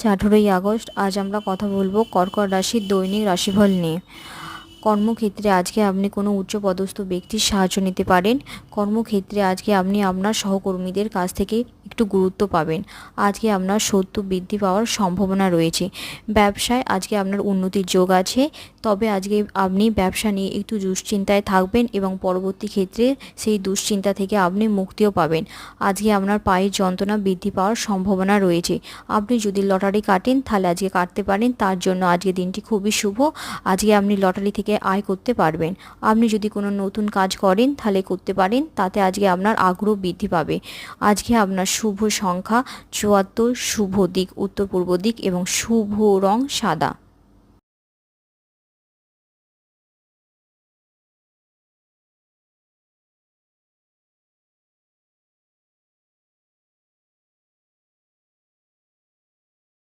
18ই August. আজ আমরা কথা বলবো কর্কট রাশির দৈনিক রাশিফল নিয়ে। কর্মক্ষেত্রে আজকে আপনি কোনো উচ্চপদস্থ ব্যক্তির সাহায্য নিতে পারেন। কর্মক্ষেত্রে আজকে আপনি আপনার সহকর্মীদের কাছ থেকে একটু গুরুত্ব পাবেন। আজকে আপনার শত্রু বৃদ্ধি পাওয়ার সম্ভাবনা রয়েছে। ব্যবসায় আজকে আপনার উন্নতির যোগ আছে, তবে আজকে আপনি ব্যবসা নিয়ে একটু দুশ্চিন্তায় থাকবেন এবং পরবর্তী ক্ষেত্রে সেই দুশ্চিন্তা থেকে আপনি মুক্তিও পাবেন। আজকে আপনার পায়ের যন্ত্রণা বৃদ্ধি পাওয়ার সম্ভাবনা রয়েছে। আপনি যদি লটারি কাটেন তাহলে আজকে কাটতে পারেন, তার জন্য আজকে দিনটি খুবই শুভ। আজকে আপনি লটারি থেকে আয় করতে পারবেন। আপনি যদি কোনো নতুন কাজ করেন তাহলে করতে পারেন, তাতে আজকে আপনার আগ্রহ বৃদ্ধি পাবে। আজকে আপনার শুভ সংখ্যা 74, শুভ দিক উত্তর পূর্ব দিক এবং শুভ রং সাদা।